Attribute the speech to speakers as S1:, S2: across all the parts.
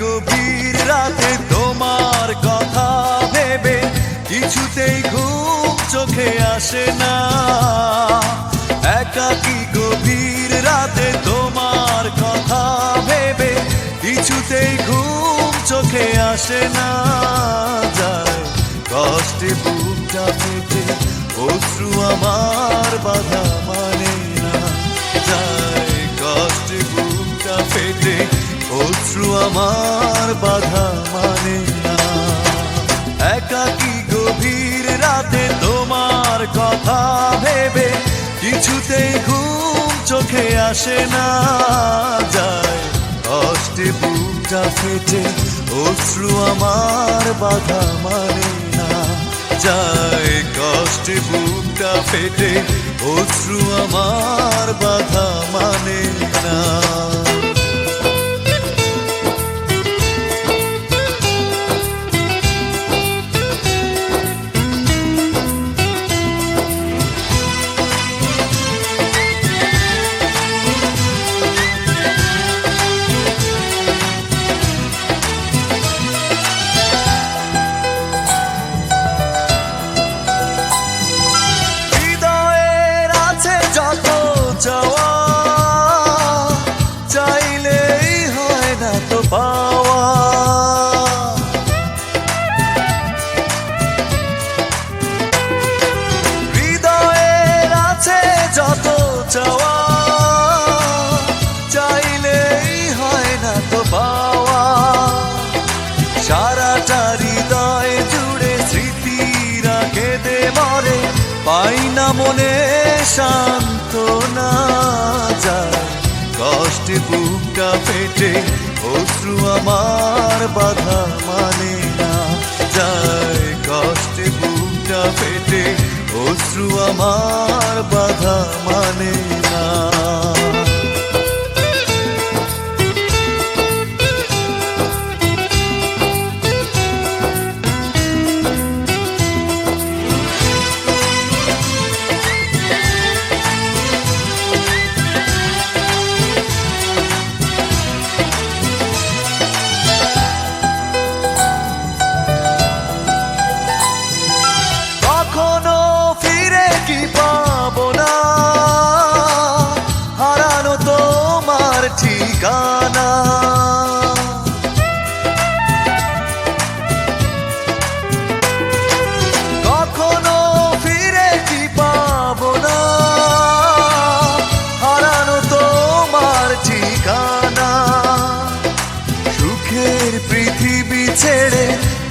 S1: গভীর রাতে তোমার কথা ভেবে কিছুতেই ঘুম চোখে আসে না। একাকী গভীর রাতে তোমার কথা ভেবে কিছুতেই ঘুম চোখে আসে না। যায় কষ্টে বুকটা ফেটে অশ্রু আমার বাধা মানে না। যায় কষ্টে বুকটা ফেটে অশ্রু আমার বাধা মানে না। একাকী গভীর রাতে তোমার কথা ভেবে কিছুতেই ঘুম চোখে আসে না। যায় কষ্টে বুকটা ফেটে অশ্রু আমার বাধা মানে না। যায় কষ্টে বুকটা ফেটে অশ্রু আমার বাধা মানে না। চাইলেই হয় না তো পাওয়া। হৃদয়ের আছে যত চাওয়া, চাইলেই হয় না তো পাওয়া। সারাটা হৃদয় জুড়ে স্মৃতিরা কেঁদে মরে, পাই না মনে সান্ত্বনা। যায় কষ্টে বুকটা ফেটে অশ্রু আমার বাধা মানে না। যায় কষ্টে বুকটা ফেটে অশ্রু আমার বাধা মানে না। কি পাবো না হারানো তোমার ঠিকানা। কখনো ফিরে কি পাবো না হারানো তোমার ঠিকানা। সুখের পৃথিবী ছেড়ে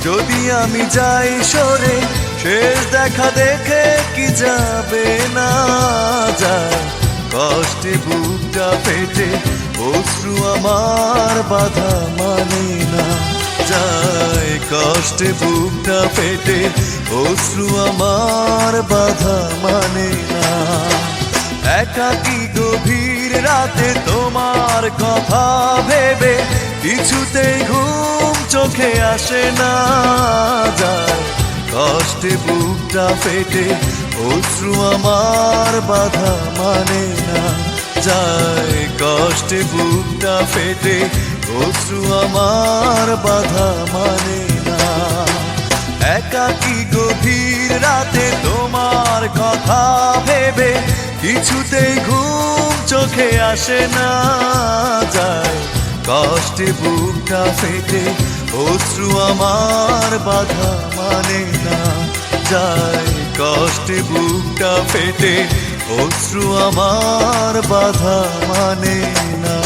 S1: যদি আমি যাই সরে, শেষ দেখা দেখে কি যাবে না। যায় কষ্টে বুকটা ফেটে অশ্রু আমার বাধা মানে না। যায় কষ্টে বুকটা ফেটে অশ্রু আমার বাধা মানে না। একাকী গভীর রাতে তোমার কথা ভেবে কিছুতেই ঘুম চোখে আসে না। যায় কষ্টে বুকটা ফেটে অশ্রু আমার বাধা মানে না। যায় কষ্টে বুকটা ফেটে অশ্রু আমার বাধা মানে না। একাকী গভীর রাতে তোমার কথা ভেবে কিছুতেই ঘুম চোখে আসে না। যায় কষ্টে বুকটা ফেটে অশ্রু আমার বাধা মানে না। যায় কষ্টে বুকটা ফেটে অশ্রু আমার বাধা মানে না।